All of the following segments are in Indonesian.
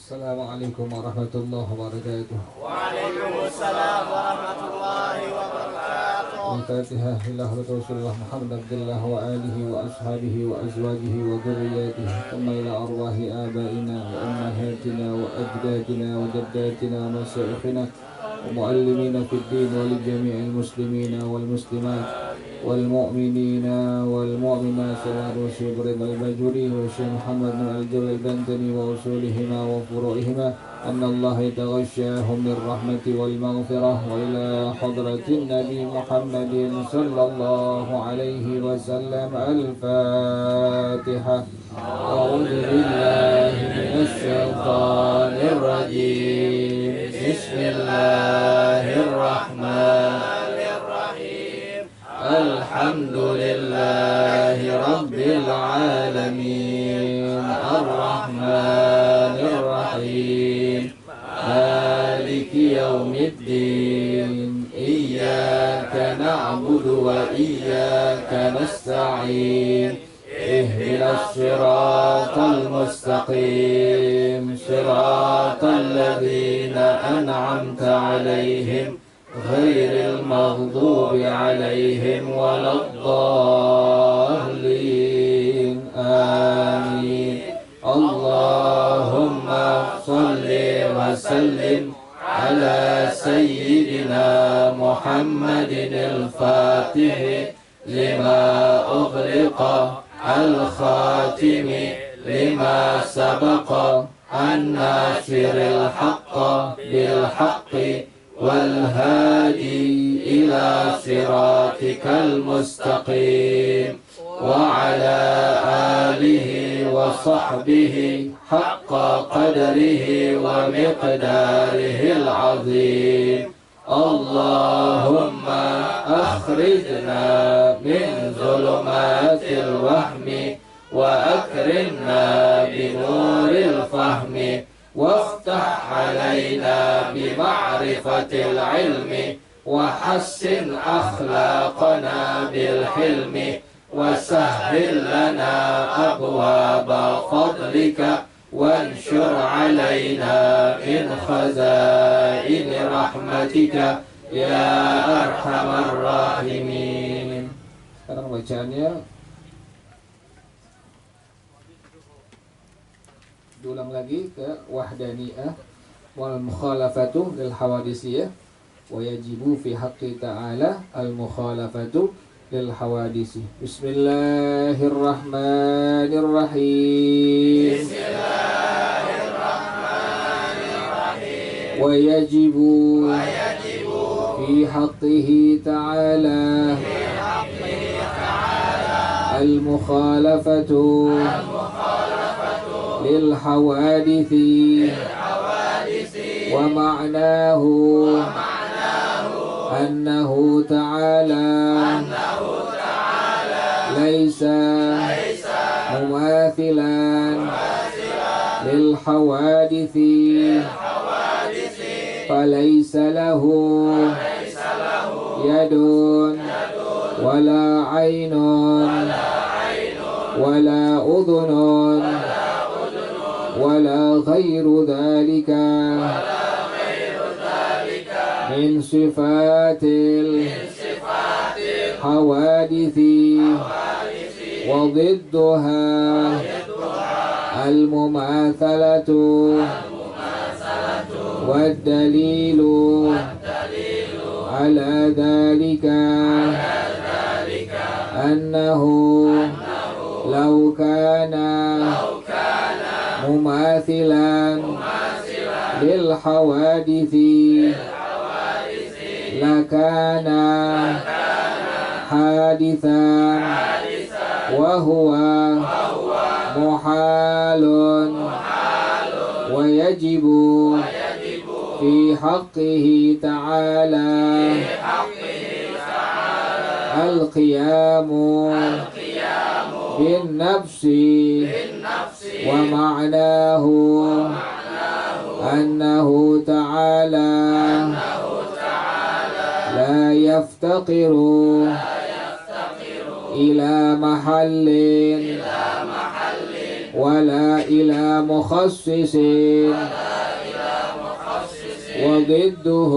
Assalamualaikum warahmatullahi wabarakatuh. Waalaikumsalam warahmatullahi wabarakatuh. Al-Fatihah ila Rasulullah Muhammad Abdullah wa alihi wa ashabihi wa azwajihi wa dhurriyyatihi thumma ila arwahi abaina wa ummahatina wa ajdadina wa jaddatina wa masyayikhina wa muallimina fid din wa li jami'il muslimina wal muslimat wal mu'minina wal mu'minat wa rusul ridal bajuri wa Syekh Muhammad al-Jalal Bantani wa usulihima wa furu'ihima anna Allah yataghashshahum bir rahmati wal maghfirah wa ila hadratin Nabi Muhammadin sallallahu alaihi wasallam. Al-Fatihah. A'udzu billahi minasy syaithanir rajim. Bismillahirrahmanirrahim. Alhamdulillahi rabbil alamin. Ar-Rahmanir Rahim. Maliki yaumiddin. Iyyaka na'budu wa iyyaka nasta'in. Ihdinas siratal mustaqim. Siratal ladzina an'amta 'alaihim ghairil maghdubi 'alaihim waladdallin. Amin. Allahumma shalli wa sallim ala sayyidina Muhammadin al-Fatih lima ughliqa al-khatimi lima sabaqa an-nasiril haqqa bil haqqi wal hadi ila siratikal mustaqim wa ala alihi wa sahbihi haqqa qadrihi wa miqdarihil azim. Allahumma akhrijna min zulumatil wahmi wa akrimna binuril fahmi waftah alaina bima'rifatil ilmi wa hassin akhlaqana bil hilmi wa sahhil lana abwaba fadlika wanshur alaina min khazaini rahmatika ya arhamar rahimin. Sekarang bacaannya diulang lagi ke wahdaniyah wal mukhalafatu lil hawadisiyah wa yajibu fi haqqi ta'ala al mukhalafatu lil hawadisi. Bismillahirrahmanirrahim. Bismillahirrahmanirrahim. Wa yajibu fi haqqihi ta'ala al mukhalafatu lil hawadisi wa ma'nahu annahu ta'ala laysa mumathilan lil hawadisi falaysa lahu yadun wala aynun wala udhunun wala ghairu dhalika min sifatil hawadithi wa dhidduha al-mumathalatu wad dalilu ala dhalika annahu law kana mumathilan lil hawadithi lakana hadithan wa huwa muhalun wa yajibu fi haqqihi ta'ala al-qiyamu bin nafsi wa ma'nahu annahu ta'ala la yaftaqiru ila mahallin ولا إلى مخصص وضده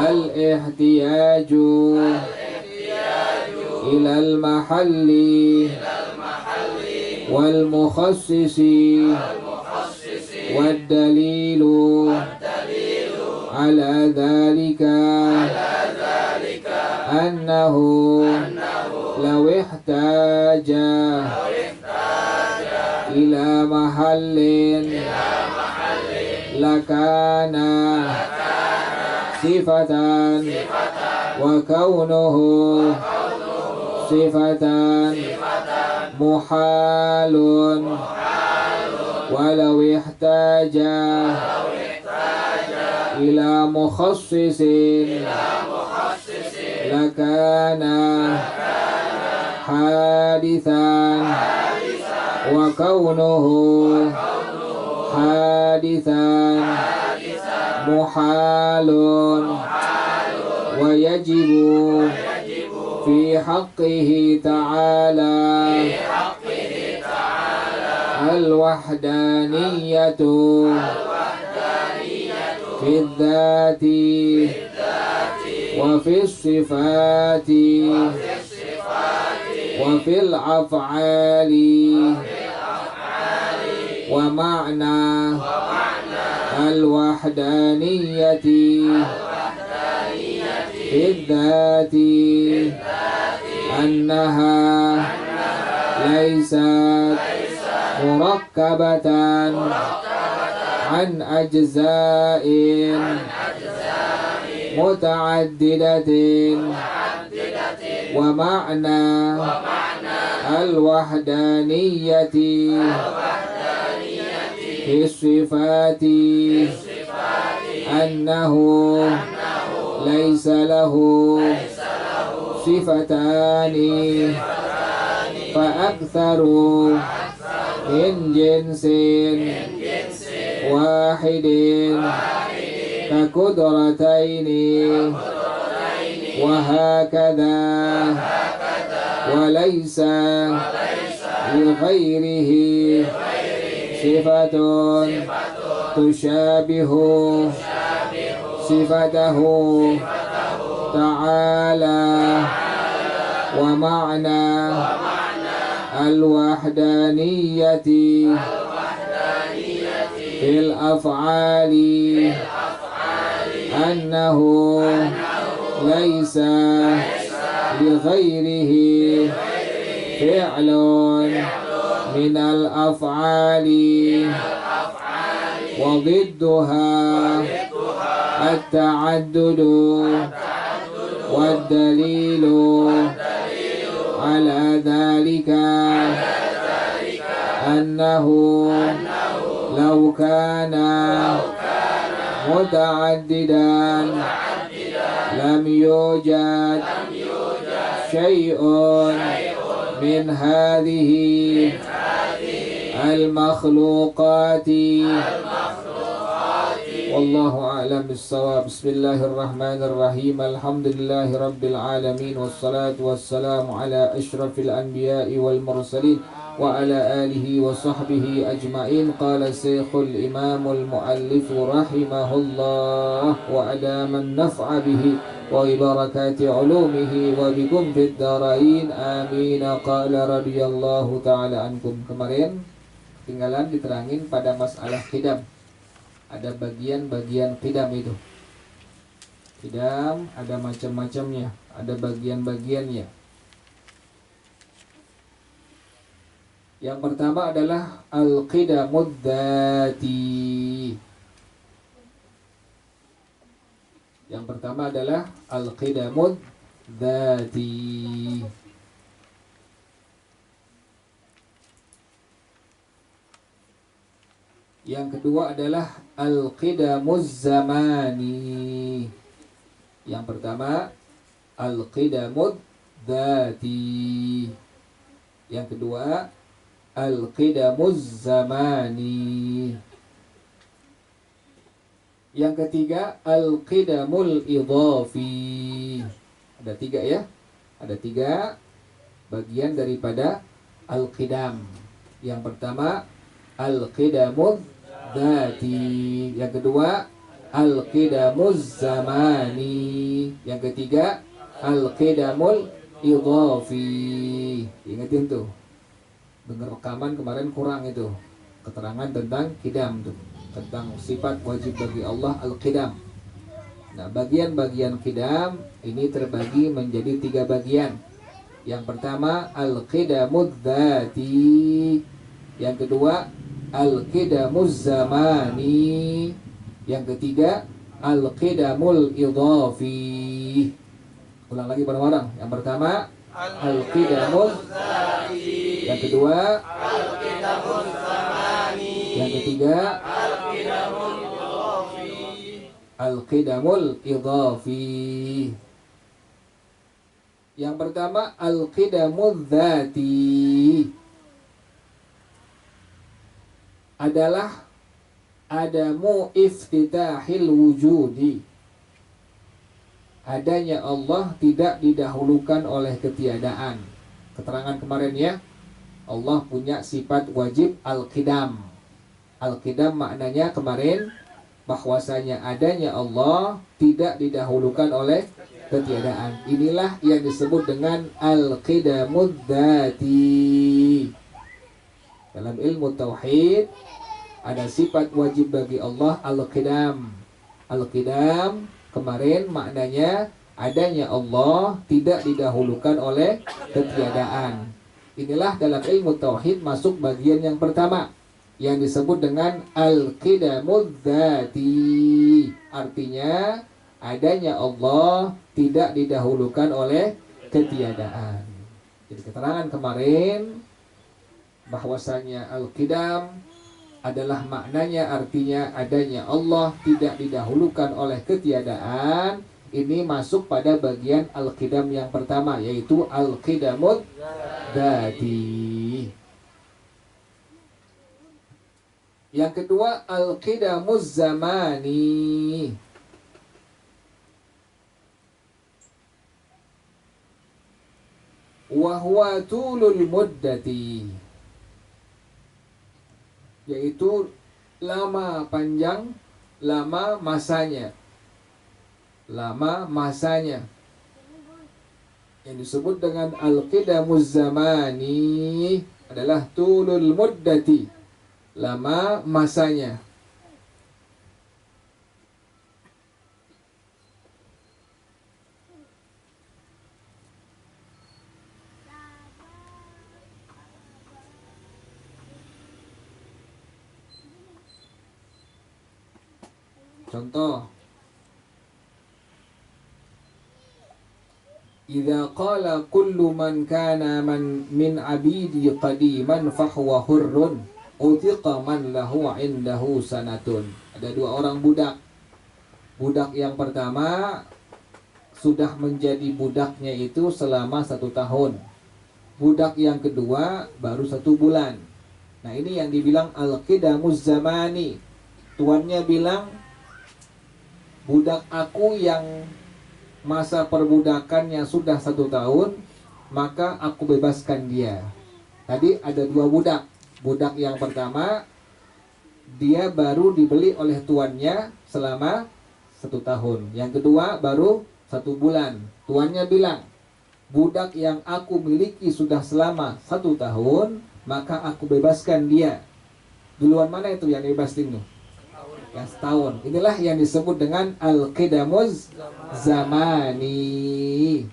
الاحتياج إلى المحل والمخصص والدليل على ذلك أنه لو احتاج إلى محل لكان صفة وكونه صفة محال ولو احتاج إلى مخصص لكان حادثا وكونه حادثا محال ويجب في حقه تعالى الوحدانية في الذات وفي الصفات وفي الأفعال ومعنى الوحدانية في الذات أنها ليست مركبة عن أجزاء متعددة ومعنى الوحدانية في الصفات أنه ليس له صفتان فأكثر من جنس واحد كقدرتين وهكذا وليس لغيره صفة تشابه صفته تعالى ومعنى الوحدانية في الأفعال أنه ليس لغيره فعل من الأفعال وضدها التعدد والدليل على ذلك أنه لو كان متعددا لم يوجد شيء من هذه المخلوقات والله أعلم بالصواب. بسم الله الرحمن الرحيم. الحمد لله رب العالمين والصلاة والسلام على أشرف الأنبياء والمرسلين وعلى آله وصحبه أجمعين. قال الشيخ الإمام المؤلف رحمه الله وأدام النفع به وبركات علومه وبكم في الدارين آمين. قال رضي الله تعالى عنكم. Kemarin tinggalan diterangin pada masalah qidam. Ada bagian-bagian qidam itu. Qidam ada macam-macamnya, ada bagian-bagiannya. Yang pertama adalah al-qidamud dzati. Yang pertama adalah al-qidamud dzati. Yang kedua adalah al-qidamuz zamani. Yang pertama al-qidamud dzati. Yang kedua al-qidamuz zamani. Yang ketiga al-qidamul idhafi. Ada tiga ya. Ada tiga bagian daripada al-qidam. Yang pertama al-qidamuz dzati, yang kedua al-qidamuz zamani, yang ketiga al-qidamul idhafi. Ingatin tuh. Dengar rekaman kemarin kurang itu. Keterangan tentang qidam tuh. Tentang sifat wajib bagi Allah al-qidam. Nah, bagian-bagian qidam ini terbagi menjadi 3 bagian. Yang pertama al-qidamuz dzati, yang kedua al-qidamuz zamani, yang ketiga al-qidamul idhafi. Ulang lagi bareng-bareng. Yang pertama al-qidamuz dzati, yang kedua al-qidamuz zamani, yang ketiga al-qidamul idhafi. Yang pertama al-qidamuz dzati adalah adamu iftitahil wujudi. Adanya Allah tidak didahulukan oleh ketiadaan. Keterangan kemarin ya. Allah punya sifat wajib al-qidam. Al-qidam maknanya kemarin bahwasanya adanya Allah tidak didahulukan oleh ketiadaan. Inilah yang disebut dengan al-qidamuz dzati. Dalam ilmu tauhid ada sifat wajib bagi Allah al-qidam. Al-qidam kemarin maknanya adanya Allah tidak didahulukan oleh ketiadaan. Inilah dalam ilmu tauhid masuk bagian yang pertama yang disebut dengan al-qidamuz dzati. Artinya adanya Allah tidak didahulukan oleh ketiadaan. Jadi keterangan kemarin bahwasanya al-qidam adalah maknanya artinya adanya Allah tidak didahulukan oleh ketiadaan. Ini masuk pada bagian al-qidam yang pertama, yaitu al-qidamuz dzati. Yang kedua al-qidamuz zamani. Wa huwa tulul muddati, yaitu lama panjang, lama masanya. Lama masanya. Yang disebut dengan al-qidamuz zamani adalah tulul muddati, lama masanya. Contoh, idza qala kullu man kana min abidi qadiman fahuwa hurrun utiqa man lahu indahu sanatun. Ada 2 orang budak. Budak yang pertama sudah menjadi budaknya itu selama 1 tahun. Budak yang kedua baru 1 bulan. Nah, ini yang dibilang al-qidamuz zamani. Tuannya bilang, budak aku yang masa perbudakannya sudah 1 tahun, maka aku bebaskan dia. Tadi ada 2 budak. Budak yang pertama, dia baru dibeli oleh tuannya selama 1 tahun. Yang kedua baru 1 bulan. Tuannya bilang, budak yang aku miliki sudah selama 1 tahun, maka aku bebaskan dia. Duluan mana itu yang dibebasin tuh? Yang setahun. Inilah yang disebut dengan al-qidamuz zamani.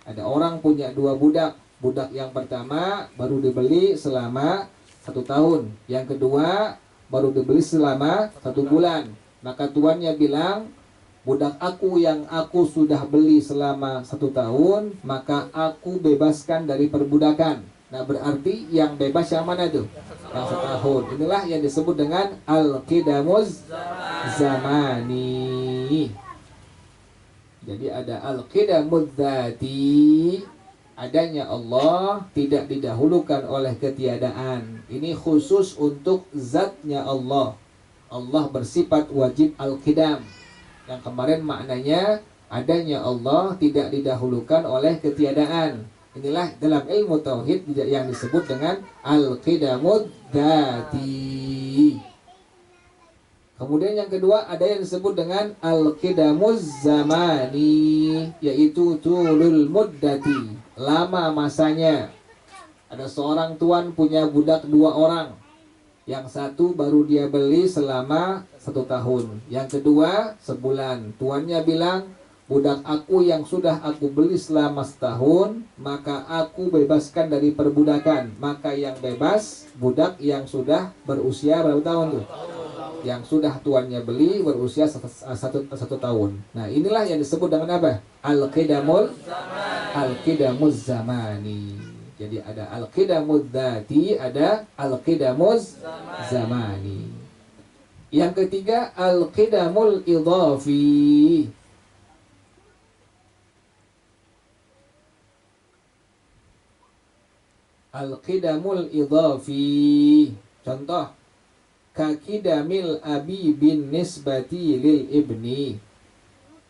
Ada orang punya 2 budak. Budak yang pertama baru dibeli selama 1 tahun. Yang kedua baru dibeli selama 1 bulan. Maka tuannya bilang, budak aku yang aku sudah beli selama 1 tahun, maka aku bebaskan dari perbudakan. Nah, berarti yang bebas yang mana tuh? Yang 1 tahun. Inilah yang disebut dengan al-qidamuz zamani. Jadi ada al-qidamuz dzati, adanya Allah tidak didahulukan oleh ketiadaan. Ini khusus untuk zatnya Allah. Allah bersifat wajib al-qidam. Yang kemarin maknanya adanya Allah tidak didahulukan oleh ketiadaan. Inilah dalam ilmu tauhid yang disebut dengan al-qidamud dzati. Kemudian yang kedua ada yang disebut dengan al-qidamuz zamani, yaitu tulul muddati, lama masanya. Ada seorang tuan punya budak 2 orang. Yang satu baru dia beli selama 1 tahun, yang kedua sebulan. Tuannya bilang, budak aku yang sudah aku beli selama setahun, maka aku bebaskan dari perbudakan. Maka yang bebas budak yang sudah berusia berapa tahun tuh? Yang sudah tuannya beli berusia satu tahun. Nah, inilah yang disebut dengan apa? Al-qidamuz zamani. Jadi ada al-qidamuz dzati, ada al-qidamuz zamani. Yang ketiga al-qidamul idhafi. Al-qidamul idhafi. Contoh, kakidamil abi bin nisbati lil ibni.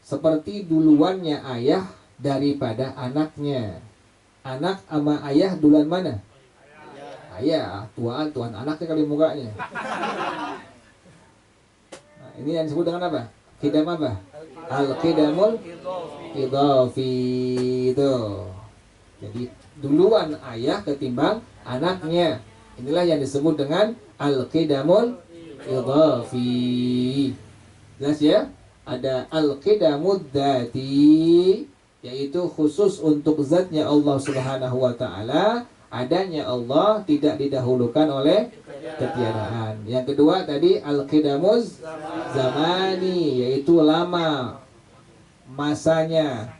Seperti duluannya ayah daripada anaknya. Anak sama ayah duluan mana? Ayah, tuan anaknya kali mukanya. Nah, ini yang disebut dengan apa? Qidam apa? Al-qidamul idhafi itu. Jadi duluan ayah ketimbang anaknya. Inilah yang disebut dengan al-qidamul idhafi. Jelas ya? Ada al-qidamud dzati, yaitu khusus untuk zatnya Allah Subhanahu wa taala. Adanya Allah tidak didahulukan oleh ketiadaan. Yang kedua tadi al-qidamuz zamani, yaitu lama masanya.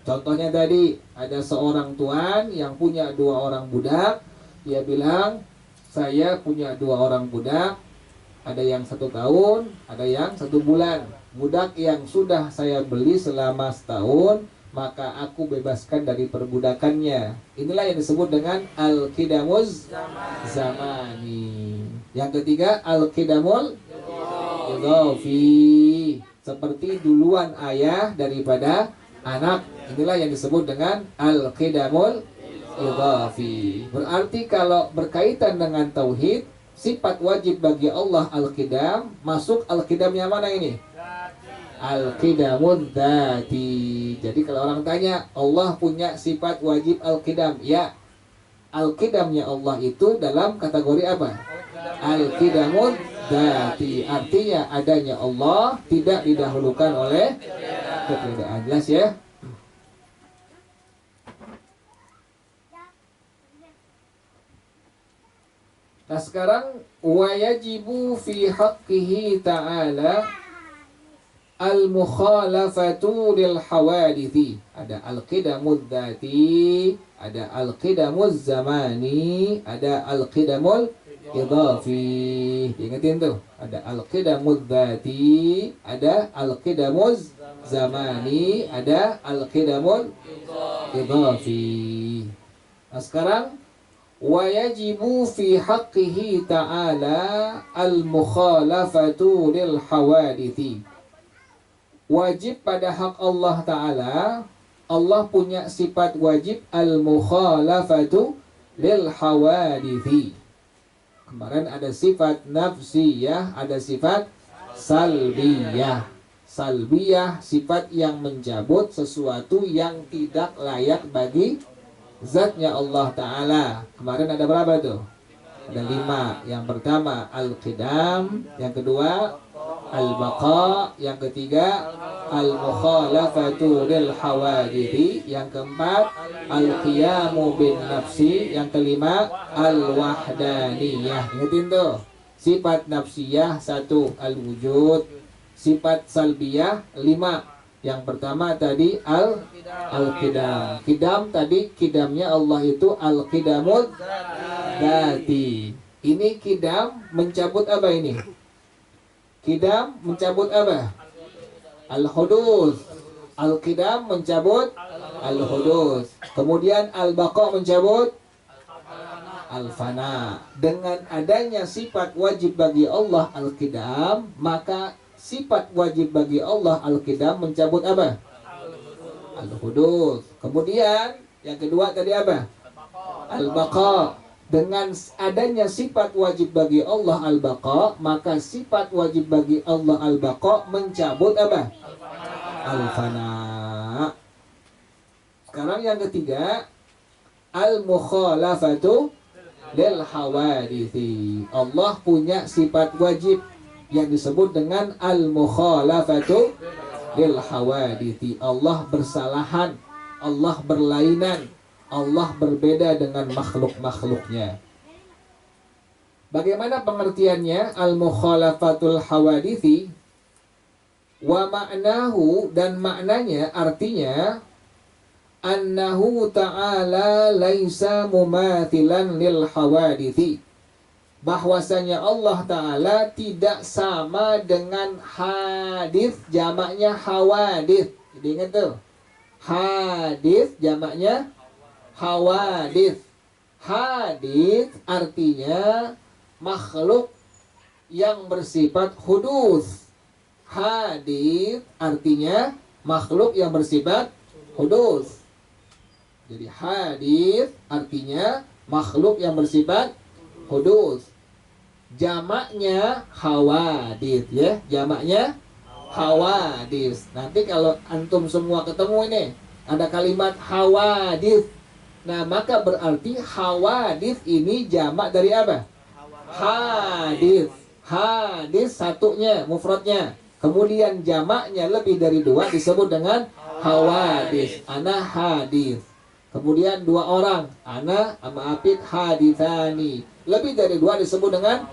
Contohnya tadi ada seorang tuan yang punya 2 orang budak. Dia bilang, saya punya 2 orang budak, ada yang 1 tahun, ada yang 1 bulan. Budak yang sudah saya beli selama setahun, maka aku bebaskan dari perbudakannya. Inilah yang disebut dengan al-qidamuz zamani. Yang ketiga al-qidamul idhafi, seperti duluan ayah daripada anak. Inilah yang disebut dengan al-qidamul idhafi. Berarti kalau berkaitan dengan tauhid, sifat wajib bagi Allah al-qidam, masuk al-qidamnya mana ini? Al-qidamud dzati. Jadi kalau orang tanya, Allah punya sifat wajib al-qidam? Ya. Al-qidamnya Allah itu dalam kategori apa? Al-qidamud dzati. Artinya adanya Allah tidak didahulukan oleh ketiadaan. Jelas ya? Nah sekarang wa yajibu fi haqqihi ta'ala al-mukhalafatu lil hawadithi. Ada al-qidamud dzati, ada al-qidamuz zamani, ada al-qidamul idhafi. Ingatin tuh, ada al-qidamud dzati, ada al-qidamuz zamani, ada al-qidamul idhafi. Nah sekarang wa yajibu fi haqqihi ta'ala al-mukhalafatu lil hawadithi. Wajib pada hak Allah Ta'ala, Allah punya sifat wajib al-mukhalafatu lil hawadithi. Kemarin ada sifat nafsiyah, ada sifat salbiyah. Salbiyah, sifat yang mencabut sesuatu yang tidak layak bagi zatnya Allah Ta'ala. Kemarin ada berapa tuh? Ada 5. Yang pertama al-qidam, yang kedua al-baqa, yang ketiga al-mukhalafatu lil hawadithi, yang keempat al-qiyamu bin nafsi, yang kelima al-wahdaniyah. Ingatin tuh, sifat nafsiyah 1 al-wujud, sifat salbiyah 5. Yang pertama tadi al-qidam. Qidam tadi, qidamnya Allah itu al-qidamud dzati. Ini qidam mencabut apa ini? Qidam mencabut apa? Al-hudus. Al-qidam mencabut al-hudus. Kemudian al-baqa mencabut al-fana. Dengan adanya sifat wajib bagi Allah al-qidam, maka sifat wajib bagi Allah al-qidam mencabut apa? Al-hudus. Kemudian Yang kedua tadi apa? Al-baqa. Dengan adanya sifat wajib bagi Allah al-baqa, maka sifat wajib bagi Allah al-baqa mencabut apa? Al-fana. Sekarang yang ketiga, al-mukhalafatu lil hawadithi. Allah punya sifat wajib yang disebut dengan al-mukhalafatu lil hawadithi. Allah bersalahan, Allah berlainan, Allah berbeda dengan makhluk-makhluknya. Bagaimana pengertiannya al-mukhalafatul hawadithi? Wa ma'nahu, dan maknanya artinya annahu ta'ala laisa mumathilan lil hawadithi. Bahwasanya Allah Ta'ala tidak sama dengan hadith, jamaknya hawadith. Jadi ingat tuh, hadith jamaknya hawadith. Hadith artinya makhluk yang bersifat hudus. Hadith artinya makhluk yang bersifat hudus. Jadi hadith artinya makhluk yang bersifat hudus. Jamaknya hawadith, ya, jamaknya hawadith. Nanti kalau antum semua ketemu ini ada kalimat hawadith, nah maka berarti hawadith ini jamak dari apa? Hadith. Hadith satunya, mufradnya. Kemudian jamaknya lebih dari dua disebut dengan hawadith. Ana hadith. Kemudian dua orang, ana sama Apit hadithani. Lebih dari dua disebut dengan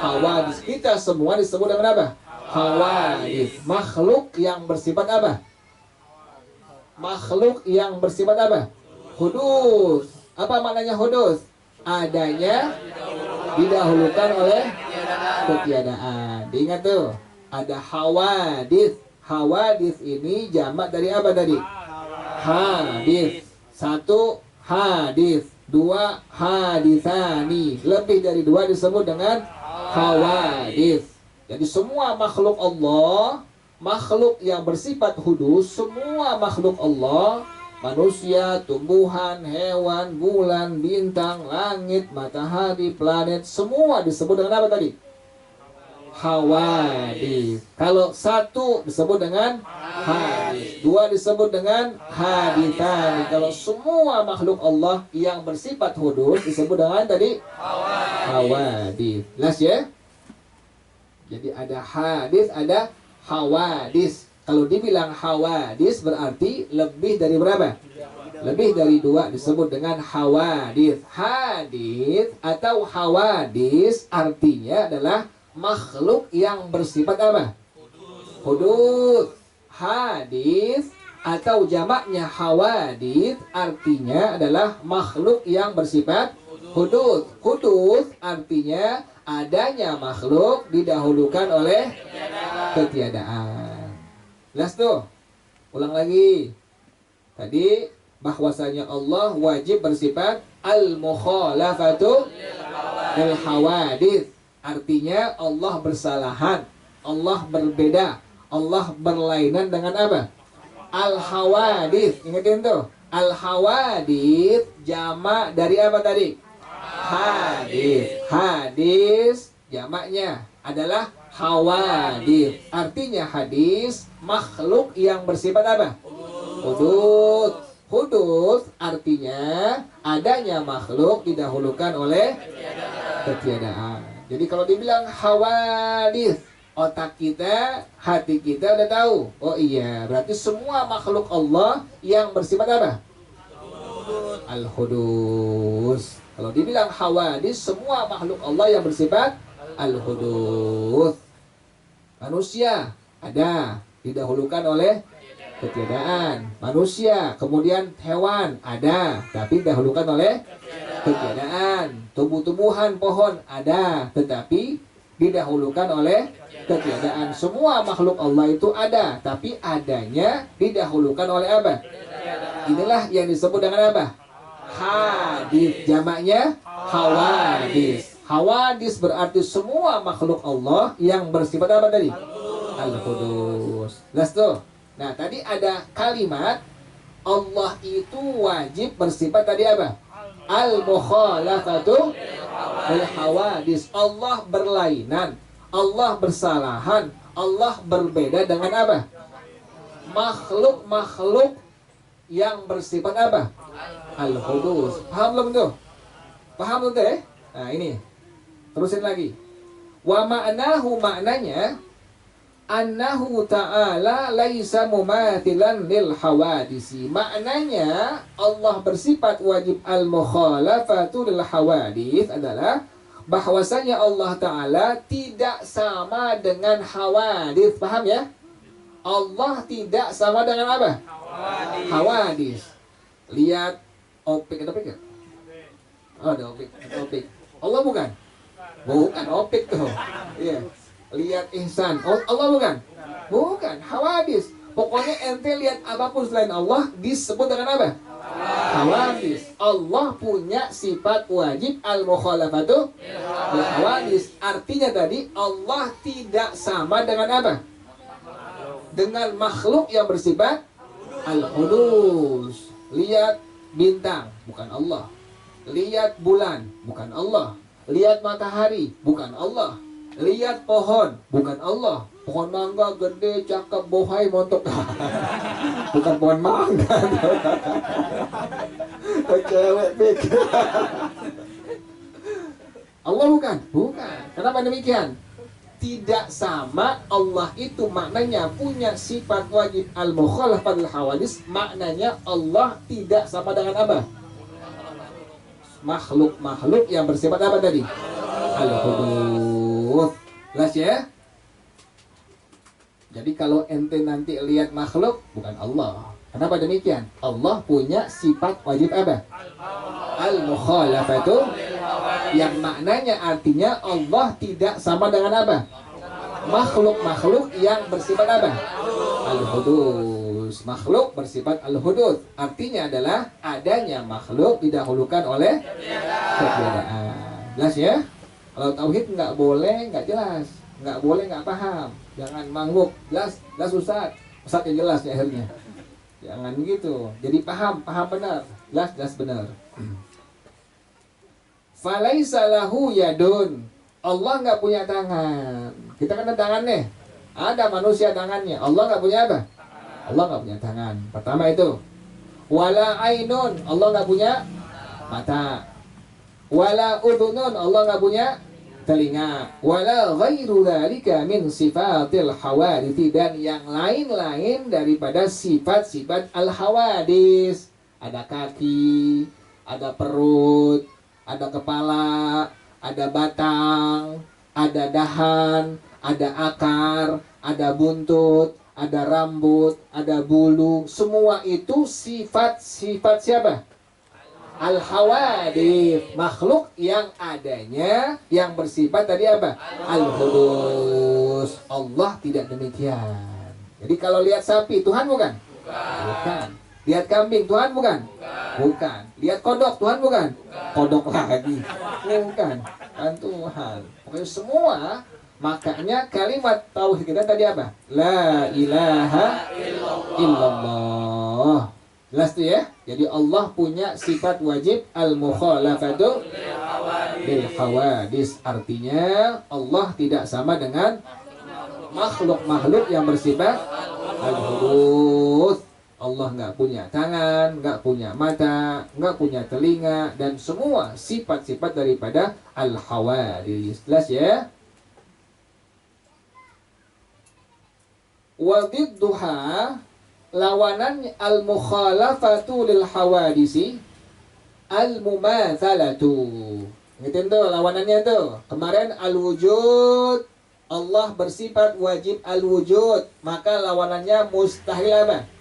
hawadith. Kita semua disebut dengan apa? Hawadith. Makhluk yang bersifat apa? Makhluk yang bersifat apa? Hudus. Apa maknanya hudus? Adanya didahulukan oleh ketiadaan. Diingat tuh, ada hawadith. Hawadith ini jamak dari apa tadi? Hadith. Satu hadith, dua hadithani. Lebih dari dua disebut dengan hawadith. Jadi semua makhluk Allah, makhluk yang bersifat hudus, semua makhluk Allah, manusia, tumbuhan, hewan, bulan, bintang, langit, matahari, planet, semua disebut dengan apa tadi? Hawadith. Kalau satu disebut dengan hadith, dua disebut dengan hadithani. Kalau semua makhluk Allah yang bersifat hudus disebut dengan tadi hawadith. Jelas ya? Jadi ada hadith, ada hawadith. Kalau dibilang hawadith berarti lebih dari berapa? Lebih dari dua disebut dengan hawadith. Hadith atau hawadith artinya adalah makhluk yang bersifat apa? Hudud. Hadith atau jamaknya hawadith artinya adalah makhluk yang bersifat hudud. Hudud artinya adanya makhluk didahulukan oleh ketiadaan. Jelas tuh? Ulang lagi. Tadi bahwasanya Allah wajib bersifat al-mukhalafatu lil hawadith. Artinya Allah bersalahan, Allah berbeda, Allah berlainan dengan apa? Al-hawadith. Ingatin tuh. Al-hawadith jamak dari apa tadi? Hadis. Hadis jamaknya adalah hawadith. Artinya hadis makhluk yang bersifat apa? Hudud. Hudud artinya adanya makhluk didahulukan oleh ketiadaan. Jadi kalau dibilang hawadith, otak kita, hati kita udah tahu. Oh iya, berarti semua makhluk Allah yang bersifat apa? Al-hudus. Kalau dibilang hawadith, semua makhluk Allah yang bersifat al-hudus. Manusia ada, didahulukan oleh ketiadaan. Manusia, kemudian hewan ada, tapi didahulukan oleh ketiadaan. Tumbuh-tumbuhan, pohon ada, tetapi didahulukan oleh ketiadaan. Semua makhluk Allah itu ada, tapi adanya didahulukan oleh apa? Inilah yang disebut dengan apa? Hadis. Jamaknya hawadis. Hawadis berarti semua makhluk Allah yang bersifat apa tadi? Al-Qudus. Jelas tuh? Nah, tadi ada kalimat Allah itu wajib bersifat tadi apa? Al-mukhalafatu lil hawadis. Allah berlainan, Allah bersalahan, Allah berbeda dengan apa? Makhluk-makhluk yang bersifat apa? Al-hudus. Paham belum tuh? Paham tuh deh? Nah ini, terusin lagi. Wa ma'nahu, maknanya annahu ta'ala laisa mumathilan lil hawadisi. Maknanya Allah bersifat wajib al-mukhalafatu lil hawadis adalah bahwasanya Allah Ta'ala tidak sama dengan hawadis. Paham ya? Allah tidak sama dengan apa? Hawadis. Lihat opik, ada opik ya? Oh, ada opik, opik. Allah bukan? Bukan opik tuh. Iya. Lihat ihsan. Oh, Allah bukan? Bukan. Hawadis. Pokoknya ente lihat apapun selain Allah disebut dengan apa? Hawadis. Allah punya sifat wajib al-mukhalafatu lil hawadis. Artinya tadi Allah tidak sama dengan apa? Dengan makhluk yang bersifat al-hudus. Lihat bintang, bukan Allah. Lihat bulan, bukan Allah. Lihat matahari, bukan Allah. Lihat pohon, bukan Allah. Pohon mangga gede, cakep, bohai, montok. Bukan pohon mangga. Cewek pikir. Allah bukan? Bukan. Kenapa demikian? Tidak sama. Allah itu maknanya punya sifat wajib al-mukhalafat al-hawadis. Maknanya Allah tidak sama dengan apa? Makhluk-makhluk yang bersifat apa tadi? Al-hudus. Jelas ya? Jadi kalau ente nanti lihat makhluk, bukan Allah. Kenapa demikian? Allah punya sifat wajib apa? Al-mukhalafatu, yang maknanya artinya Allah tidak sama dengan apa? Makhluk-makhluk yang bersifat apa? Al-hudus. Makhluk bersifat al-hudus. Artinya adalah adanya makhluk didahulukan oleh keberadaan. Jelas ya? Kalau tauhid nggak boleh, nggak jelas. Nggak boleh, nggak paham. Jangan mangguk. Jelas, jelas Ustaz. Ustaz yang jelas ya akhirnya. Jangan begitu. Jadi paham benar. Jelas, jelas benar. Falaisa lahu yadun. Allah nggak punya tangan. Kita kan ada tangan nih. Ada manusia tangannya. Allah nggak punya apa? Allah nggak punya tangan. Pertama itu. Wala ainun. Allah nggak punya mata. Wala udhunun. Allah nggak punya telinga. Wala ghairu dzalika min sifatil hawadits, dan yang lain-lain daripada sifat-sifat al-hawadis. Ada kaki, ada perut, ada kepala, ada batang, ada dahan, ada akar, ada buntut, ada rambut, ada bulu. Semua itu sifat-sifat siapa? Al-hawadits, makhluk yang adanya yang bersifat tadi apa? Al-hudus. Allah tidak demikian. Jadi kalau lihat sapi, Tuhan bukan? Bukan. Lihat kambing, Tuhan bukan? Bukan. Lihat kodok, Tuhan bukan? Kodok lagi. Bukan. Kan Tuhan. Pokoknya semua. Makanya kalimat tauhid kita tadi apa? La ilaha illallah. Jelas tuh ya. Jadi Allah punya sifat wajib al-mukhalafatu lil hawadis. Artinya Allah tidak sama dengan makhluk-makhluk yang bersifat al-hudus. Allah nggak punya tangan, nggak punya mata, nggak punya telinga, dan semua sifat-sifat daripada al-hawadis. Jelas ya? Wa didduha, lawanan al-mukhalafatu lil hawadisi al-mumatsalatu. Ngertiin tuh lawanannya tuh. Kemarin al-wujud, Allah bersifat wajib al-wujud, maka lawanannya mustahil apa?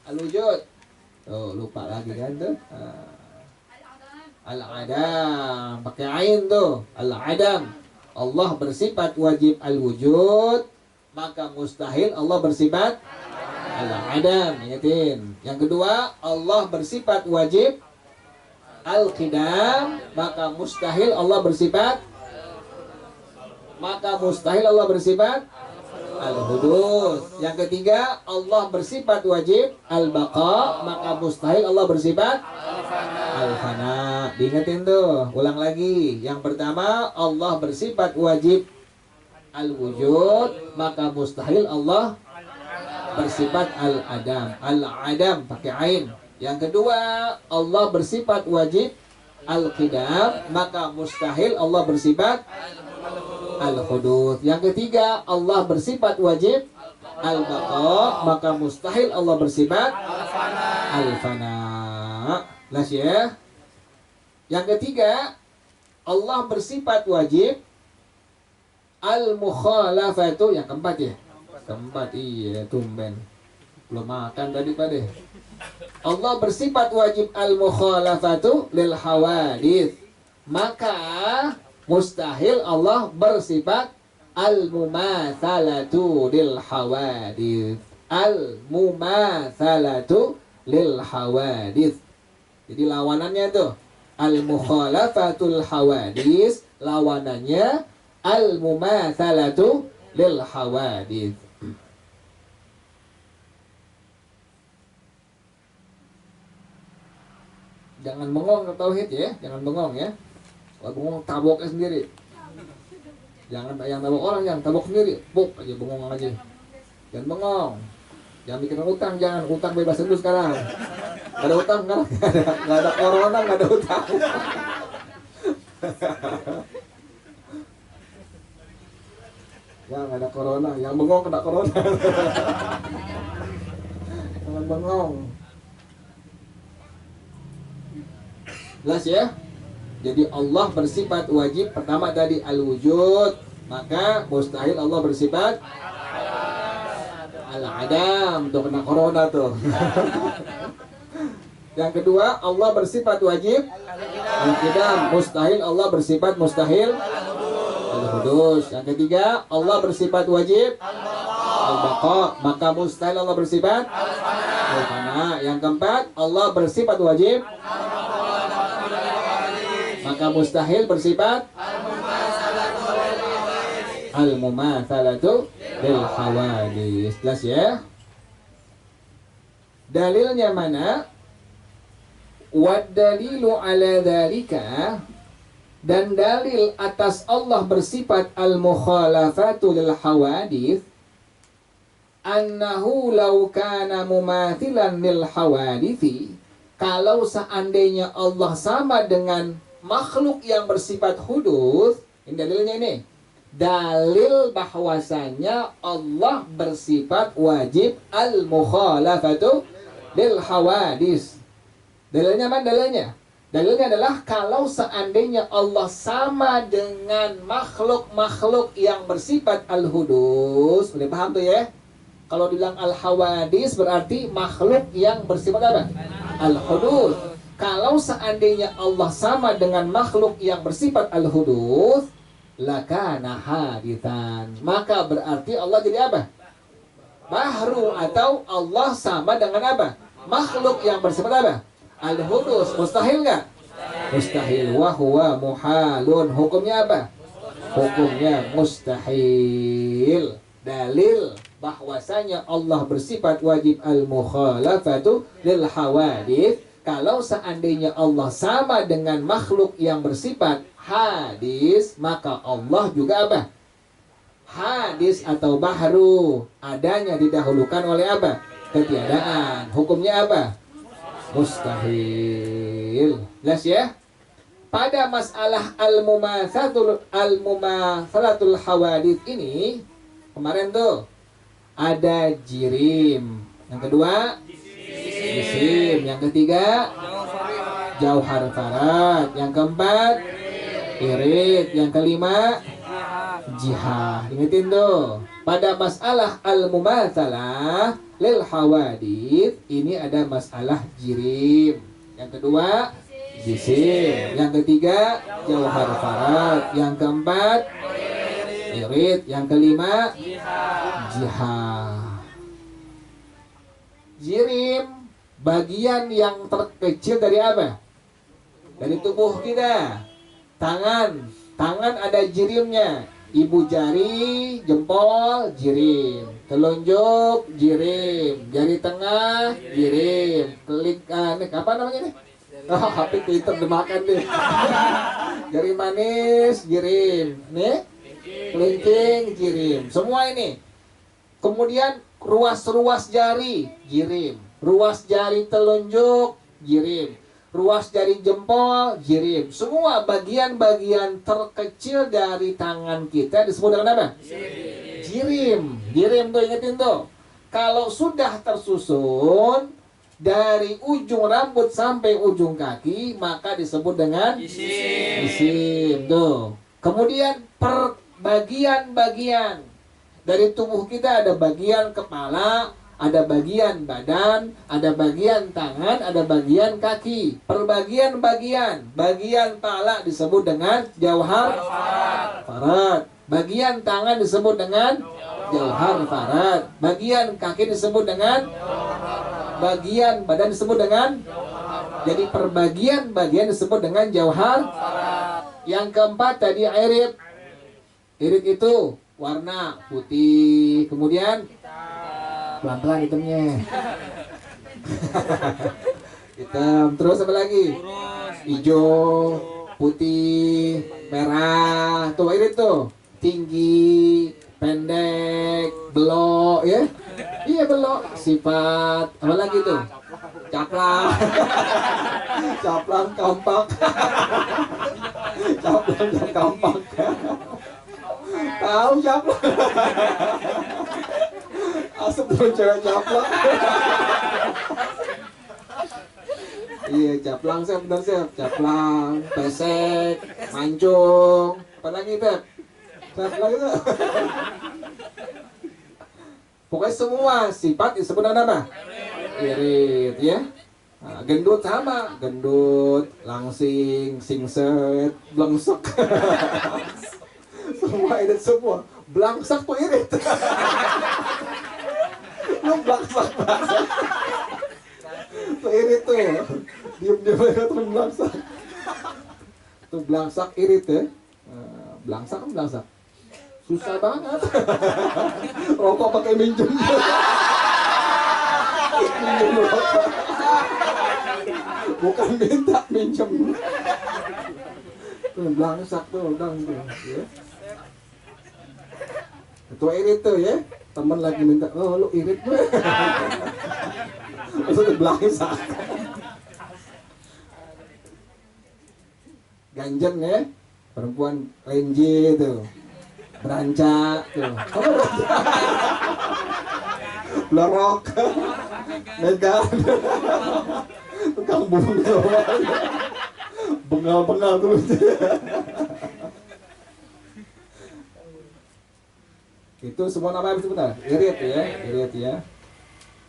Al-wujud. Tuh, lupa lagi kan tuh. Al-adam, pakai ain tuh. Al-adam. Allah bersifat wajib al-wujud, maka mustahil Allah bersifat al-adam. Ingatin. Yang kedua, Allah bersifat wajib al-qidam, maka mustahil Allah bersifat al-hudus. Yang ketiga, Allah bersifat wajib al-baqa, maka mustahil Allah bersifat al-fana. Diingetin tuh, ulang lagi. Yang pertama, Allah bersifat wajib al-wujud, maka mustahil Allah bersifat al-adam. Al-adam pakai ain. Yang kedua, Allah bersifat wajib al-qidam, maka mustahil Allah bersifat al-hudud. Yang ketiga, Allah bersifat wajib al-baqa, maka mustahil Allah bersifat al-fana. Jelas ya? Yang ketiga, Allah bersifat wajib al-mukhalafatu. Yang keempat ya? Keempat, iya, tumben. Belum makan tadi Pak deh. Allah bersifat wajib al-mukhalafatu lil hawadith, maka mustahil Allah bersifat al-mumatsalatu lil hawadith. Al-mumatsalatu lil hawadith. Jadi lawanannya tuh al-mukhalafatul hawadith, lawanannya al-mumatsalatu lil hawadith. Jangan bengong ke tauhid ya, jangan bengong ya. Kalau bengong taboknya sendiri. Jangan yang tabok orang, yang tabok sendiri. Buk aja, bengong aja. Jangan bengong. Jangan mikirin utang, jangan. Utang bebas dulu sekarang. Gak ada utang sekarang. Gak ada corona, gak ada utang. Ya, gak ada corona. Yang bengong kena corona. Jangan bengong. Jelas ya? Jadi Allah bersifat wajib pertama tadi al-wujud, maka mustahil Allah bersifat al-adam. Tuh kena corona tuh. Yang kedua, Allah bersifat wajib al-qidam, mustahil Allah bersifat mustahil al-hudus. Yang ketiga, Allah bersifat wajib al-baqa, maka mustahil Allah bersifat al-fana. Yang keempat, Allah bersifat wajib, maka mustahil bersifat al-mumatsalatu lil hawadits. Jelas ya? Dalilnya mana? Wad dalilu ala dzalika, dan dalil atas Allah bersifat al-mukhalafatu lil hawadits, annahu law kana mumathilan lil hawadithi, kalau seandainya Allah sama dengan makhluk yang bersifat hudus. Ini dalilnya ini. Dalil bahwasanya Allah bersifat wajib al-mukhalafatu lil hawadis. Dalilnya mana dalilnya? Dalilnya adalah kalau seandainya Allah sama dengan makhluk-makhluk yang bersifat al-hudus. Udah paham tuh ya? Kalau bilang al-hawadis berarti makhluk yang bersifat apa? Al-hudus. Kalau seandainya Allah sama dengan makhluk yang bersifat al-hudus, lakana hadithan, maka berarti Allah jadi apa? Bahru. Atau Allah sama dengan apa? Makhluk yang bersifat apa? Al-hudus. Mustahil nggak? Mustahil. Wa huwa muhalun. Hukumnya apa? Hukumnya mustahil. Dalil bahwasanya Allah bersifat wajib al-mukhalafatu lil hawadits, kalau seandainya Allah sama dengan makhluk yang bersifat hadis, maka Allah juga apa? Hadis atau bahru. Adanya didahulukan oleh apa? Ketiadaan. Hukumnya apa? Mustahil. Jelas ya? Pada masalah al-mumatsalatul hawadits ini, kemarin tuh ada jirim. Yang kedua jisim. Yang ketiga jauhar farat. Yang keempat irit. Yang kelima jihad. Ingetin tuh, pada masalah al-mumatsalah lil hawadits ini ada masalah jirim. Yang kedua jisim. Yang ketiga jauhar farat. Yang keempat irit. Yang kelima jihad. Jirim bagian yang terkecil dari apa? Dari tubuh kita. Tangan ada jirimnya. Ibu jari, jempol, jirim. Telunjuk, jirim. Jari tengah, jirim. Klik, nih, apa namanya nih? Oh, HP Twitter demakan deh. Jari manis, jirim. Nih, kelingking, jirim. Semua ini. Kemudian ruas-ruas jari, jirim. Ruas jari telunjuk, jirim. Ruas jari jempol, jirim. Semua bagian-bagian terkecil dari tangan kita disebut dengan apa? Jirim. Jirim tuh, ingetin tuh. Kalau sudah tersusun dari ujung rambut sampai ujung kaki, maka disebut dengan jisim. Tuh. Kemudian per bagian-bagian dari tubuh kita ada bagian kepala, ada bagian badan, ada bagian tangan, ada bagian kaki. Perbagian-bagian, bagian pala disebut dengan jauhar farad. Bagian tangan disebut dengan jauhar farad. Bagian kaki disebut dengan, bagian badan disebut dengan. Jadi perbagian-bagian disebut dengan jauhar. Yang keempat tadi irit. Irit itu warna putih, kemudian pelan-pelan hitamnya. Hitam, terus apa lagi? Hijau, putih, merah. Tuh irit tuh. Tinggi, pendek, belok ya. Iya belok, sifat. Apa lagi tuh? Caplang. Caplang kampak. Caplang dan kampak. Tahu caplang. Asap dulu cewek caplang. Iya, caplang sih, benar sih. Caplang, pesek, mancung. Apa lagi, Beb? Caplang itu. Pokoknya semua sifat disebut dengan apa? Irit, ya. Nah, gendut sama, gendut, langsing, singset, blengsek. Semua irit semua. Blangsak tuh irit. Lu blangsak. Tuh irit tuh. Diam-diam aja terus blangsak. Tuh blangsak irit ya. Blangsak kan blangsak. Susah banget. Rokok pakai minjem. Minjem rokok. Bukan minta, minjem. Tuh blangsak tuh, ya. Ketua irit tuh ya, temen lagi minta, oh lu irit gue. Maksudnya belangsak. Ganjen ya, perempuan renje tuh, berancak tuh. Apa berancak? Blorok, medan, tukang bunga, bengal-bengal terus. Itu semua nama apa sebentar? Irit ya, irit ya.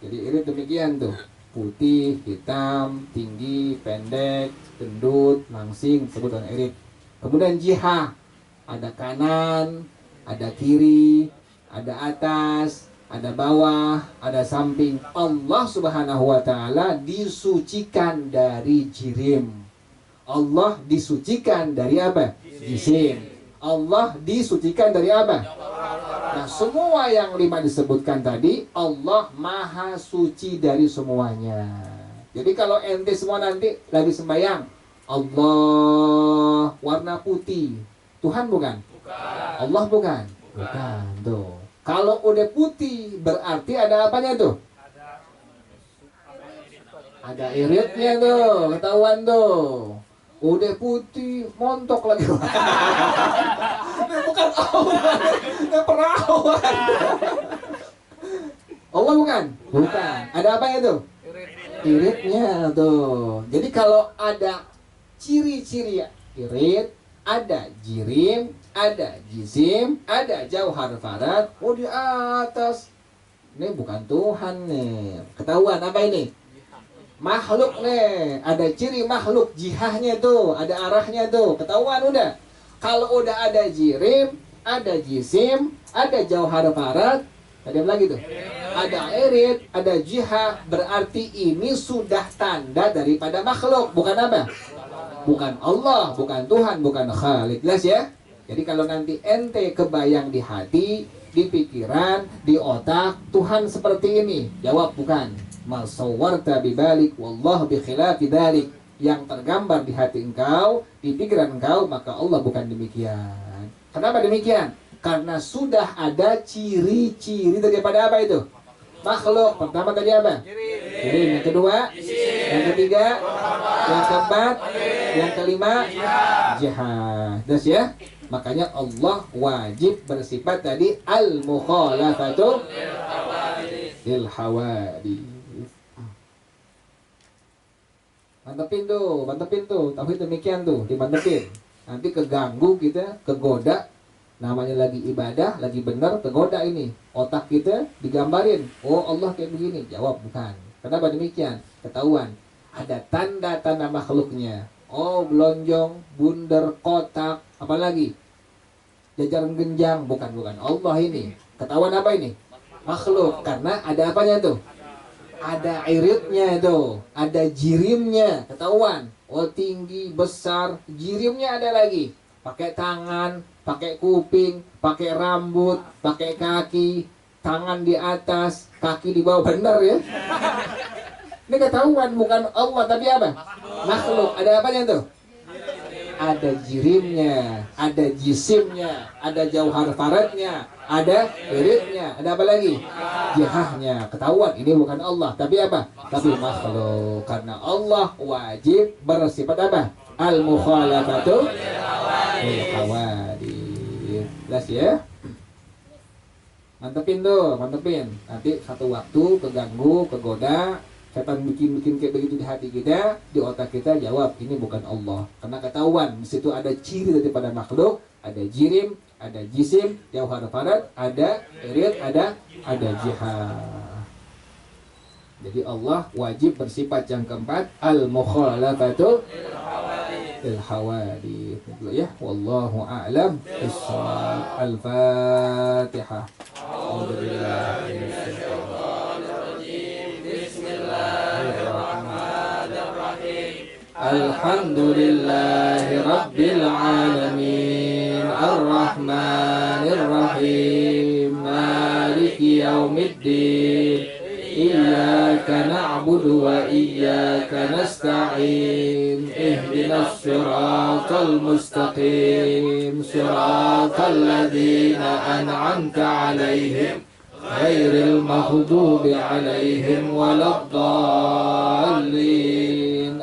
Jadi irit demikian tuh. Putih, hitam, tinggi, pendek, gendut, langsing, disebut dengan irit. Kemudian jiha, ada kanan, ada kiri, ada atas, ada bawah, ada samping. Allah Subhanahu wa taala disucikan dari jirim. Allah disucikan dari apa? Jisim. Allah disucikan dari apa? Nah, semua yang 5 disebutkan tadi, Allah maha suci dari semuanya. Jadi kalau ente semua nanti lagi sembahyang, Allah warna putih, Tuhan bukan? Allah bukan? Bukan, tuh. Kalau udah putih, berarti ada apanya tuh? Ada iritnya tuh, ketahuan tuh. Udah putih, montok lagi. Ini bukan Allah, ini perawan. Allah bukan? Bukan. Ada apa itu? Iritnya tuh. Jadi kalau ada ciri-ciri irit, ada jirim, ada jisim, ada jauhar farad. Oh di atas. Ini bukan Tuhan nih. Ketahuan apa ini? Makhluk nih, ada ciri makhluk, jihahnya tuh, ada arahnya tuh, ketahuan udah. Kalau udah ada jirim, ada jisim, ada jauhar farad, ada apa lagi tuh? Ada irit, ada jihah, berarti ini sudah tanda daripada makhluk, bukan apa? Bukan Allah, bukan Tuhan, bukan Khalik. Jelas ya? Jadi kalau nanti ente kebayang di hati, di pikiran, di otak, Tuhan seperti ini, jawab bukan. Ma sawwarta bibalik wallahu bi khilafi dzalik. Yang tergambar di hati engkau, di pikiran engkau, maka Allah bukan demikian. Kenapa demikian? Karena sudah ada ciri-ciri daripada apa itu? Makhluk. Pertama tadi apa? Jirim. Yang kedua? Yang ketiga? Yang keempat? Yang kelima? Jihad. Terus ya? Makanya Allah wajib bersifat tadi al-mukhalafatu lil hawadits. Mantepin tuh. Tauhid demikian tuh, dimantepin. Nanti keganggu kita, kegoda. Namanya lagi ibadah, lagi benar, kegoda ini. Otak kita digambarin, oh Allah kayak begini. Jawab bukan. Kenapa demikian? Ketahuan. Ada tanda-tanda makhluknya. Oh belonjong, bundar, kotak, apalagi? Jajaran genjang, bukan. Allah ini. Ketahuan apa ini? Makhluk. Karena ada apanya tuh? Ada iritnya itu. Ada jirimnya. Ketahuan. Oh tinggi, besar. Jirimnya ada lagi. Pakai tangan, pakai kuping, pakai rambut, pakai kaki, tangan di atas, kaki di bawah, benar ya? Ini ketahuan, bukan Allah tapi apa? Makhluk. Ada apanya tuh? Ada jirimnya, ada jisimnya, ada jauhar faradnya, ada iritnya, ada apa lagi? Jihahnya. Ketahuan, ini bukan Allah tapi apa? Tapi makhluk. Karena Allah wajib bersifat apa? Al-mukhalafatu lil hawadits. Jelas ya? Mantepin. Nanti satu waktu keganggu, kegoda, setan bikin kayak begitu di hati kita, di otak kita, jawab ini bukan Allah. Karena ketahuan di situ ada ciri daripada makhluk, ada jirim, ada jisim, jauhar farad, ada irid, ada jihad. Jadi Allah wajib bersifat yang keempat al-mukhalafatu lil hawadits. Ya, wallahu a'lam bissawab. Al-Fatihah. Alhamdulillahi rabbil alamin ar-rahmanir rahim maliki yaumiddin iyyaka na'budu wa iyyaka nasta'in ihdinas siratal mustaqim siratal ladzina an'amta 'alaihim ghairil maghdubi 'alaihim waladdallin.